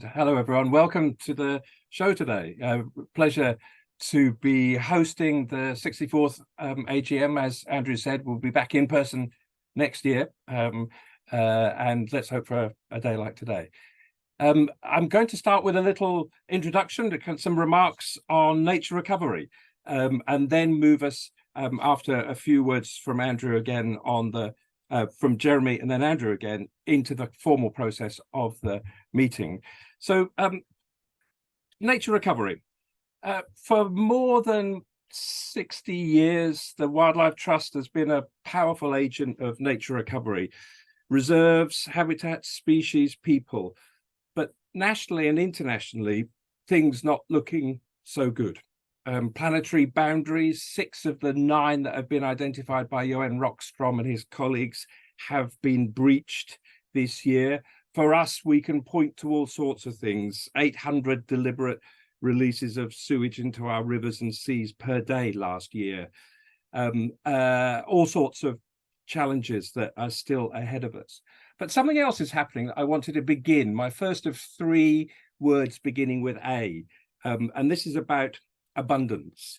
Hello, everyone. Welcome to the show today. Pleasure to be hosting the 64th AGM. As Andrew said, we'll be back in person next year. And let's hope for a day like today. I'm going to start with a little introduction to some remarks on nature recovery, and then move us after a few words from Andrew again on the from Jeremy and then Andrew again into the formal process of the meeting. So nature recovery. For more than 60 years, the Wildlife Trust has been a powerful agent of nature recovery, reserves, habitats, species, people. But nationally and internationally, things not looking so good. Planetary boundaries, 6 of the 9 that have been identified by Johan Rockstrom and his colleagues have been breached this year. For us, we can point to all sorts of things, 800 deliberate releases of sewage into our rivers and seas per day last year, all sorts of challenges that are still ahead of us. But something else is happening that I wanted to begin, my first of 3 words beginning with A, and this is about abundance.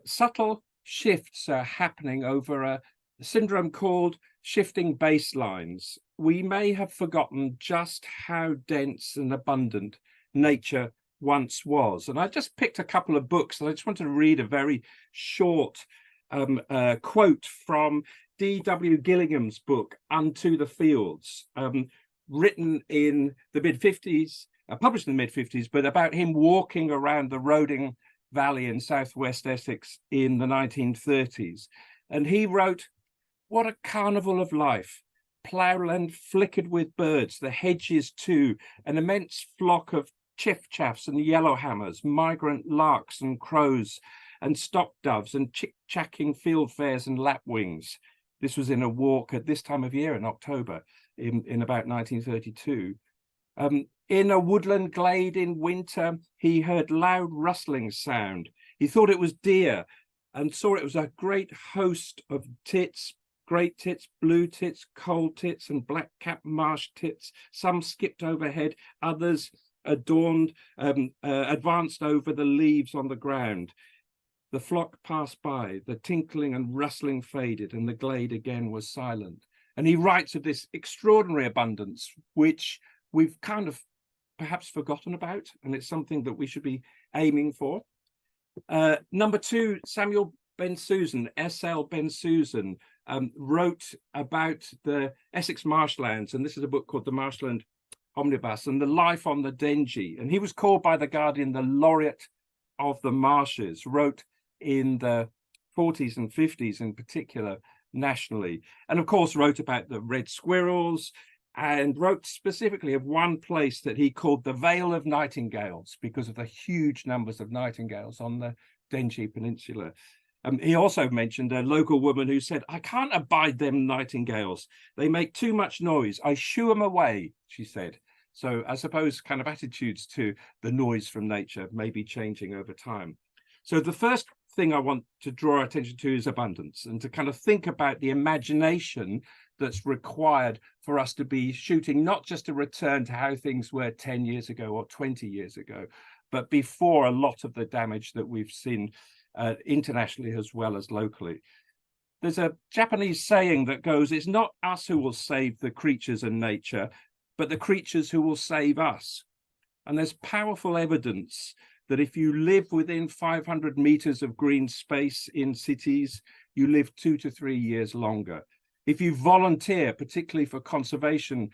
Subtle shifts are happening over a syndrome called shifting baselines. We may have forgotten just how dense and abundant nature once was. And I just picked a couple of books, and I just wanted to read a very short quote from D.W. Gillingham's book, Unto the Fields, written in the mid-50s, published in the mid-50s, but about him walking around the Roding Valley in southwest Essex in the 1930s. And he wrote, "What a carnival of life. Ploughland flickered with birds, the hedges too, an immense flock of chiff-chaffs and yellowhammers, migrant larks and crows, and stock doves and chick-chacking fieldfares and lapwings." This was in a walk at this time of year in October in about 1932. In a woodland glade in winter, he heard loud rustling sound. He thought it was deer and saw it was a great host of tits, great tits, blue tits, coal tits, and black-capped marsh tits. Some skipped overhead, others adorned, advanced over the leaves on the ground. The flock passed by, the tinkling and rustling faded, and the glade again was silent. And he writes of this extraordinary abundance, which we've kind of perhaps forgotten about, and it's something that we should be aiming for. Number 2, Samuel Bensusan, S.L. Bensusan, wrote about the Essex marshlands, and this is a book called The Marshland Omnibus, and the life on the Dengie. And he was called by The Guardian the laureate of the marshes, wrote in the 40s and 50s in particular nationally, and of course wrote about the red squirrels, and wrote specifically of one place that he called the Vale of Nightingales because of the huge numbers of nightingales on the Dengie Peninsula. He also mentioned a local woman who said, "I can't abide them nightingales. They make too much noise. I shoo them away," she said. So I suppose kind of attitudes to the noise from nature may be changing over time. So the first thing I want to draw attention to is abundance, and to kind of think about the imagination that's required for us to be shooting, not just a return to how things were 10 years ago or 20 years ago, but before a lot of the damage that we've seen internationally as well as locally. There's a Japanese saying that goes, "It's not us who will save the creatures and nature, but the creatures who will save us." And there's powerful evidence that if you live within 500 meters of green space in cities, you live 2 to 3 years longer. If you volunteer, particularly for conservation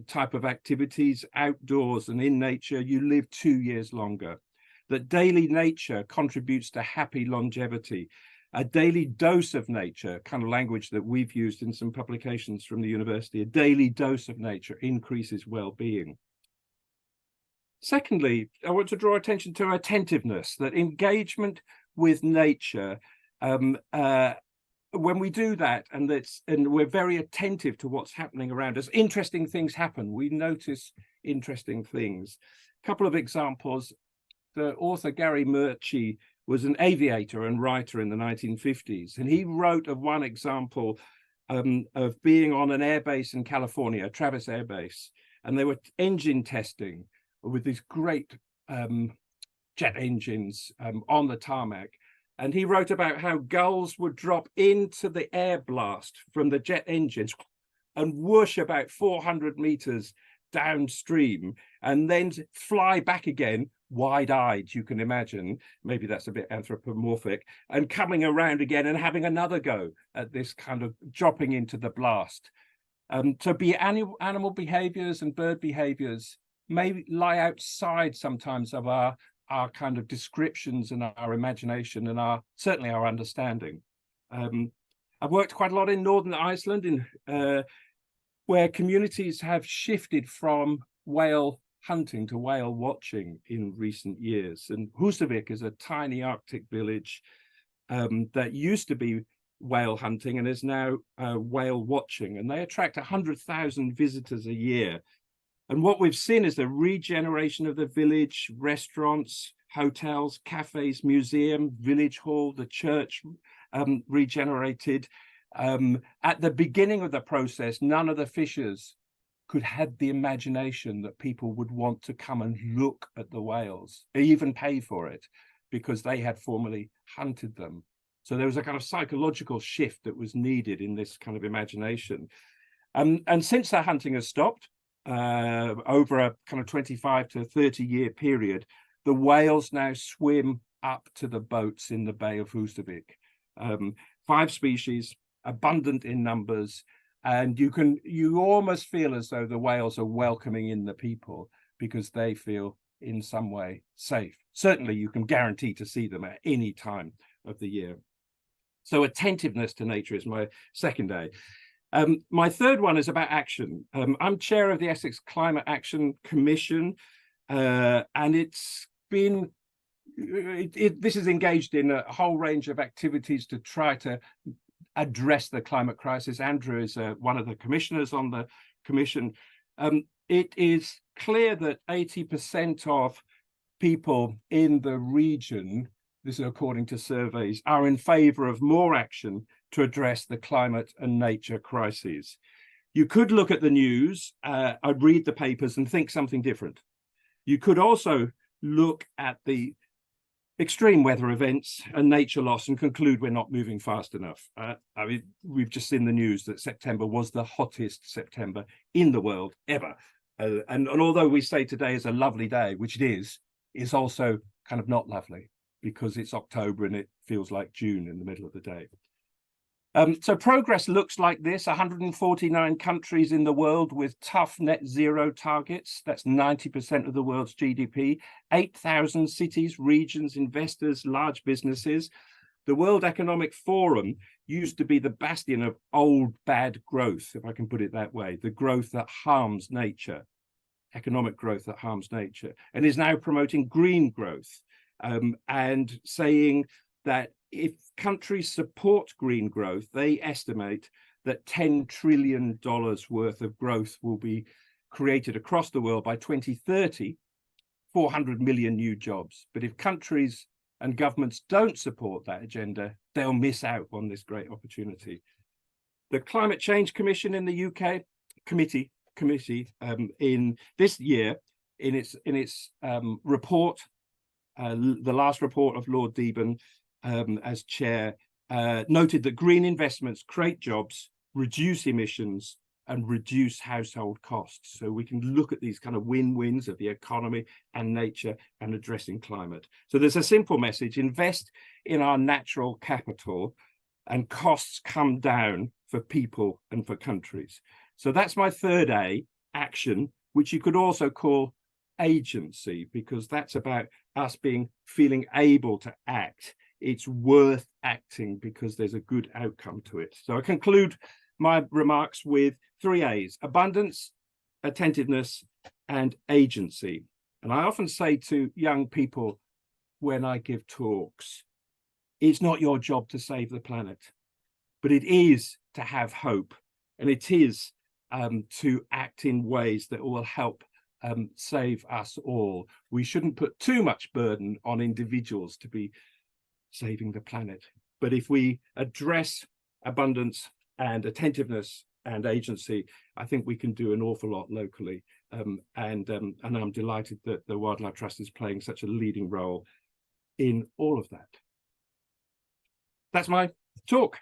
type of activities, outdoors and in nature, you live 2 years longer. That daily nature contributes to happy longevity. A daily dose of nature, kind of language that we've used in some publications from the university, a daily dose of nature increases well-being. Secondly, I want to draw attention to attentiveness, that engagement with nature, when we do that and we're very attentive to what's happening around us, interesting things happen. We notice interesting things. A couple of examples. The author Gary Murchie was an aviator and writer in the 1950s, and he wrote of one example of being on an airbase in California, Travis Air Base, and they were engine testing with these great jet engines on the tarmac. And he wrote about how gulls would drop into the air blast from the jet engines and whoosh about 400 meters downstream and then fly back again, wide-eyed, you can imagine. Maybe that's a bit anthropomorphic, and coming around again and having another go at this kind of dropping into the blast. So animal behaviors and bird behaviors may lie outside sometimes of our kind of descriptions and our imagination and certainly our understanding. I've worked quite a lot in Northern Iceland, where communities have shifted from whale hunting to whale watching in recent years. And Húsavík is a tiny Arctic village that used to be whale hunting and is now whale watching, and they attract 100,000 visitors a year. And what we've seen is the regeneration of the village, restaurants, hotels, cafes, museum, village hall, the church regenerated. At the beginning of the process, none of the fishers could have the imagination that people would want to come and look at the whales, even pay for it, because they had formerly hunted them. So there was a kind of psychological shift that was needed in this kind of imagination. And since the hunting has stopped, over a kind of 25 to 30 year period, the whales now swim up to the boats in the Bay of Húsavík. 5 species, abundant in numbers, and you almost feel as though the whales are welcoming in the people because they feel in some way safe. Certainly you can guarantee to see them at any time of the year. So attentiveness to nature is my second A. My third one is about action. I'm chair of the Essex Climate Action Commission, and this is engaged in a whole range of activities to try to address the climate crisis. Andrew is one of the commissioners on the commission. It is clear that 80% of people in the region, this is according to surveys, are in favour of more action to address the climate and nature crises. You could look at the news, read the papers and think something different. You could also look at the extreme weather events and nature loss and conclude we're not moving fast enough. I mean, we've just seen the news that September was the hottest September in the world ever. And although we say today is a lovely day, which it is, it's also kind of not lovely because it's October and it feels like June in the middle of the day. So progress looks like this: 149 countries in the world with tough net zero targets. That's 90% of the world's GDP, 8,000 cities, regions, investors, large businesses. The World Economic Forum used to be the bastion of old bad growth, if I can put it that way, the growth that harms nature, economic growth that harms nature, and is now promoting green growth and saying that if countries support green growth, they estimate that $10 trillion worth of growth will be created across the world by 2030, 400 million new jobs. But if countries and governments don't support that agenda, they'll miss out on this great opportunity. The Climate Change Commission in the UK, committee in this year, in its report, the last report of Lord Deben, as chair, noted that green investments create jobs, reduce emissions, and reduce household costs. So we can look at these kind of win-wins of the economy and nature and addressing climate. So there's a simple message: invest in our natural capital and costs come down for people and for countries. So that's my third A, action, which you could also call agency, because that's about us feeling able to act. It's worth acting because there's a good outcome to it. So I conclude my remarks with 3 A's: abundance, attentiveness, and agency. And I often say to young people when I give talks, it's not your job to save the planet, but it is to have hope, and it is to act in ways that will help save us all. We shouldn't put too much burden on individuals to be saving the planet. But if we address abundance and attentiveness and agency, I think we can do an awful lot locally and I'm delighted that the Wildlife Trust is playing such a leading role in all of that. That's my talk.